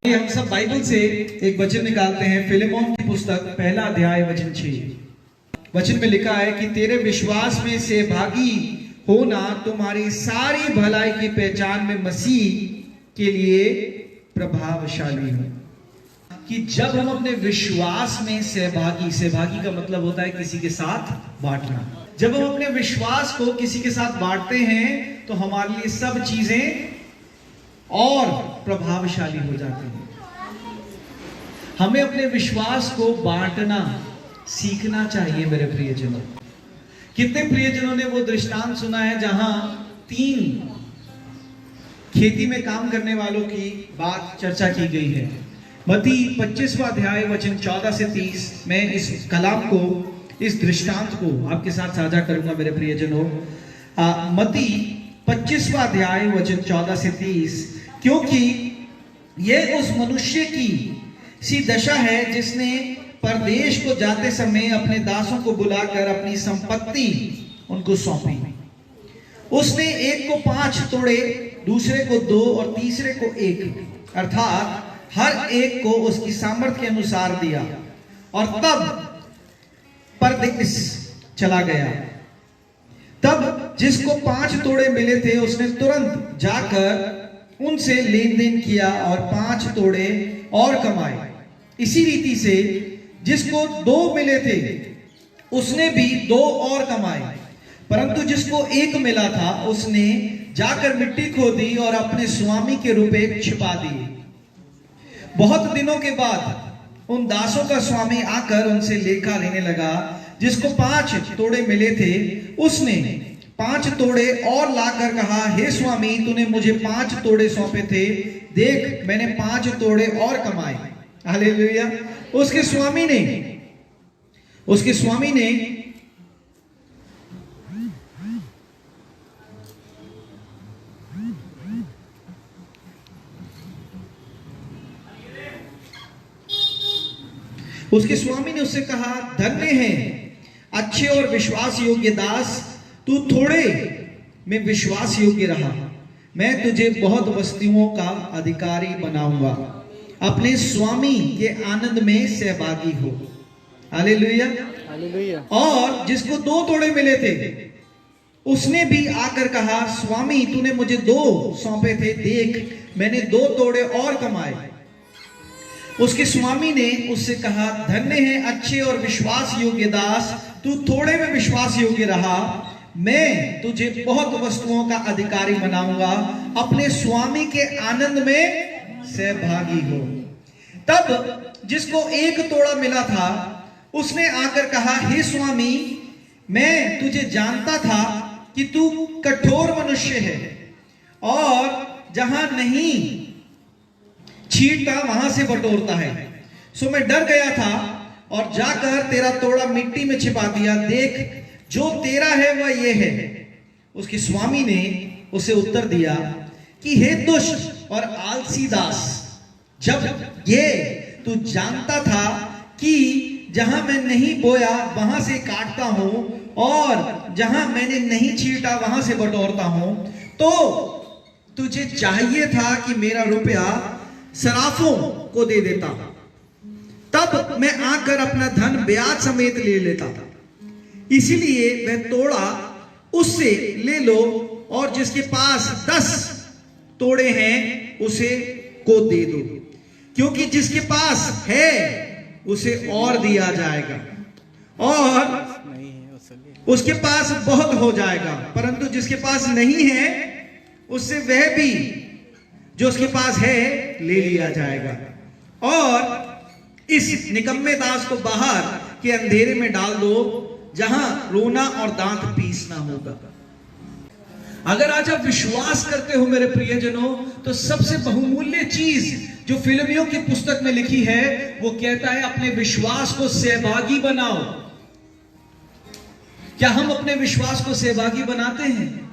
हम सब बाइबल से एक वचन निकालते हैं। फिलेमोन की पुस्तक पहला अध्याय वचन 6। वचन में लिखा है कि तेरे विश्वास में सहभागी होना तुम्हारी सारी भलाई की पहचान में मसीह के लिए प्रभावशाली हो। कि जब हम अपने विश्वास में सहभागी का मतलब होता है किसी के साथ बांटना। जब हम अपने विश्वास को किसी के साथ बांटते हैं तो हमारे लिए सब चीजें और प्रभावशाली हो जाते हैं। हमें अपने विश्वास को बांटना सीखना चाहिए मेरे प्रियजनों। कितने प्रियजनों ने वो दृष्टांत सुना है जहां 3 खेती में काम करने वालों की बात चर्चा की गई है। मत्ती 25वां अध्याय वचन 14 से 30। मैं इस कलाम को, इस दृष्टांत को आपके साथ साझा करूंगा मेरे प्रियजनों। मत्ती 25वां अध्याय वचन 14 से 30। क्योंकि यह उस मनुष्य की सी दशा है जिसने परदेश को जाते समय अपने दासों को बुलाकर अपनी संपत्ति उनको सौंपी। उसने एक को 5 तोड़े, दूसरे को 2 और तीसरे को 1, अर्थात हर एक को उसकी सामर्थ्य के अनुसार दिया, और तब परदेश चला गया। तब जिसको 5 तोड़े मिले थे उसने तुरंत जाकर उनसे लेन देन किया और 5 तोड़े और कमाए। इसी रीति से जिसको 2 मिले थे उसने भी 2 और कमाए। परंतु जिसको 1 मिला था उसने जाकर मिट्टी खोदी और अपने स्वामी के रुपए छिपा दिए। बहुत दिनों के बाद उन दासों का स्वामी आकर उनसे लेखा लेने लगा। जिसको 5 तोड़े मिले थे उसने 5 तोड़े और लाकर कहा, हे स्वामी, तूने मुझे 5 तोड़े सौंपे थे, देख मैंने 5 तोड़े और कमाए। हालेलुया। उसके स्वामी ने उससे कहा, धन्य है अच्छे और विश्वास योग्य दास, तू थोड़े में विश्वास योग्य रहा, मैं तुझे बहुत वस्तुओं का अधिकारी बनाऊंगा। अपने स्वामी के आनंद में सहभागी हो। हालेलुया। और जिसको 2 तोड़े मिले थे उसने भी आकर कहा, स्वामी, तूने मुझे 2 सौंपे थे, देख मैंने 2 तोड़े और कमाए। उसके स्वामी ने उससे कहा, धन्य है अच्छे और विश्वास योग्य दास, तू थोड़े में विश्वास योग्य रहा, मैं तुझे बहुत वस्तुओं का अधिकारी बनाऊंगा। अपने स्वामी के आनंद में सहभागी हो। तब जिसको 1 तोड़ा मिला था उसने आकर कहा, हे स्वामी, मैं तुझे जानता था कि तू कठोर मनुष्य है और जहां नहीं छींटता वहां से बटोरता है। सो मैं डर गया था और जाकर तेरा तोड़ा मिट्टी में छिपा दिया। देख जो तेरा है वह ये है। उसके स्वामी ने उसे उत्तर दिया कि हे दुष्ट और आलसी दास, जब ये तू जानता था कि जहां मैं नहीं बोया वहां से काटता हूं और जहां मैंने नहीं छींटा वहां से बटोरता हूं, तो तुझे चाहिए था कि मेरा रुपया सराफों को दे देता, तब मैं आकर अपना धन ब्याज समेत ले लेता था। इसीलिए वह तोड़ा उससे ले लो और जिसके पास 10 तोड़े हैं उसे को दे दो, क्योंकि जिसके पास है उसे और दिया जाएगा और उसके पास बहुत हो जाएगा, परंतु जिसके पास नहीं है उससे वह भी जो उसके पास है ले लिया जाएगा। और इस निकम्मे दास को बाहर के अंधेरे में डाल दो, जहां रोना और दांत पीसना होगा। अगर आज आप विश्वास करते हो मेरे प्रियजनों, तो सबसे बहुमूल्य चीज जो फिलिपियों की पुस्तक में लिखी है वो कहता है, अपने विश्वास को सहभागी बनाओ। क्या हम अपने विश्वास को सहभागी बनाते हैं?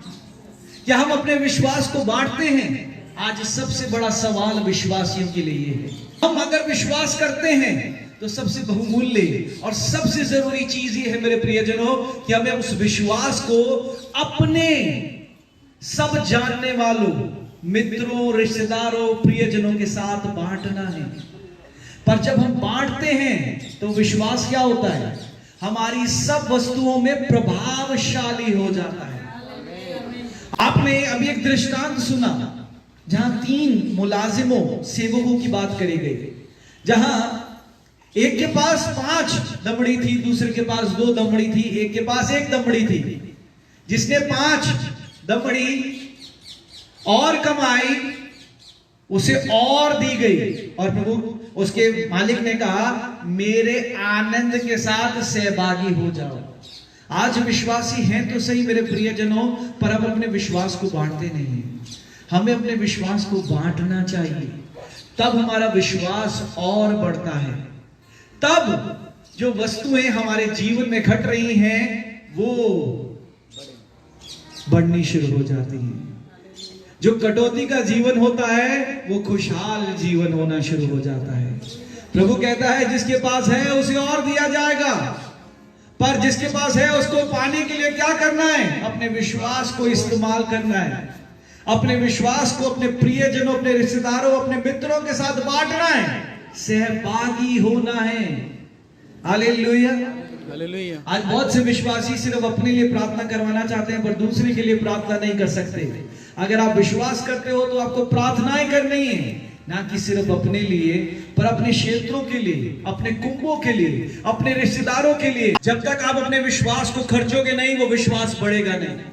क्या हम अपने विश्वास को बांटते हैं? आज सबसे बड़ा सवाल विश्वासियों के लिए है। हम अगर विश्वास करते हैं तो सबसे बहुमूल्य और सबसे जरूरी चीज ये है मेरे प्रियजनों कि हमें उस विश्वास को अपने सब जानने वालों मित्रों, रिश्तेदारों, प्रियजनों के साथ बांटना है। पर जब हम बांटते हैं तो विश्वास क्या होता है? हमारी सब वस्तुओं में प्रभावशाली हो जाता है। आपने अभी एक दृष्टांत सुना जहां 3 मुलाजिमों, सेवकों की बात करी गई, जहां एक के पास 5 दमड़ी थी, दूसरे के पास 2 दमड़ी थी, एक के पास 1 दमड़ी थी। जिसने 5 दमड़ी और कमाई उसे और दी गई, और प्रभु उसके मालिक ने कहा मेरे आनंद के साथ सहभागी हो जाओ। आज विश्वासी हैं तो सही मेरे प्रियजनों, पर हम अपने विश्वास को बांटते नहीं। हमें अपने विश्वास को बांटना चाहिए, तब हमारा विश्वास और बढ़ता है। तब जो वस्तुएं हमारे जीवन में घट रही हैं वो बढ़नी शुरू हो जाती हैं। जो कटौती का जीवन होता है वो खुशहाल जीवन होना शुरू हो जाता है। प्रभु कहता है जिसके पास है उसे और दिया जाएगा, पर जिसके पास है उसको पाने के लिए क्या करना है? अपने विश्वास को इस्तेमाल करना है। अपने विश्वास को अपने प्रियजनों, अपने रिश्तेदारों, अपने मित्रों के साथ बांटना है, सहभागी होना है। Hallelujah, hallelujah. आज बहुत से विश्वासी सिर्फ अपने लिए प्रार्थना करवाना चाहते हैं, पर दूसरे के लिए प्रार्थना नहीं कर सकते। अगर आप विश्वास करते हो तो आपको प्रार्थनाएं करनी है, ना कि सिर्फ अपने लिए, पर अपने क्षेत्रों के लिए, अपने कुंभों के लिए, अपने रिश्तेदारों के लिए। जब तक आप अपने विश्वास को खर्चोगे नहीं, वो विश्वास बढ़ेगा नहीं।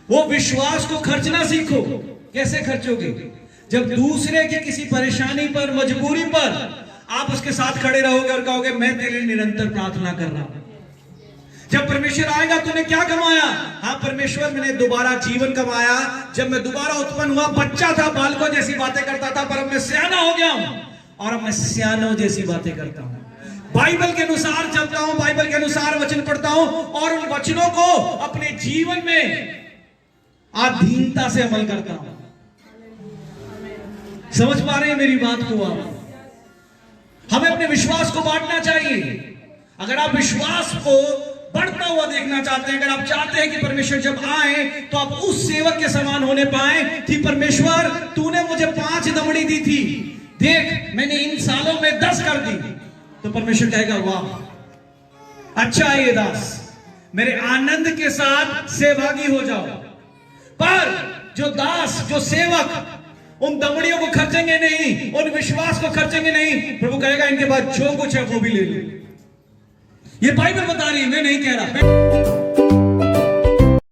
वो विश्वास को खर्चना सीखो। कैसे खर्चोगे? जब दूसरे की किसी परेशानी पर, मजबूरी पर आप उसके साथ खड़े रहोगे और कहोगे मैं तेरे लिए निरंतर प्रार्थना कर रहा हूं। जब परमेश्वर आएगा तूने क्या कमाया? हाँ परमेश्वर, मैंने दोबारा जीवन कमाया। जब मैं दोबारा उत्पन्न हुआ, बच्चा था, बालकों जैसी बातें करता था, पर अब मैं सियाना हो गया हूं और अब मैं सियानों जैसी बातें करता हूं। बाइबल के अनुसार चलता हूं, बाइबल के अनुसार वचन पढ़ता हूं और उन वचनों को अपने जीवन में अधीनता से अमल करता हूं। समझ पा रहे हैं मेरी बात को आप? हमें अपने विश्वास को बांटना चाहिए। अगर आप विश्वास को बढ़ता हुआ देखना चाहते हैं, अगर आप चाहते हैं कि परमेश्वर जब आए तो आप उस सेवक के समान होने पाए कि परमेश्वर तूने मुझे 5 दमड़ी दी थी, देख मैंने इन सालों में 10 कर दी, तो परमेश्वर कहेगा वाह अच्छा है ये दास, मेरे आनंद के साथ सहभागी हो जाओ। पर जो दास, जो सेवक उन दमड़ियों को खर्चेंगे नहीं, उन विश्वास को खर्चेंगे नहीं, प्रभु कहेगा इनके पास जो कुछ है वो भी ले लो। ये बाइबल बता रही है, मैं नहीं कह रहा।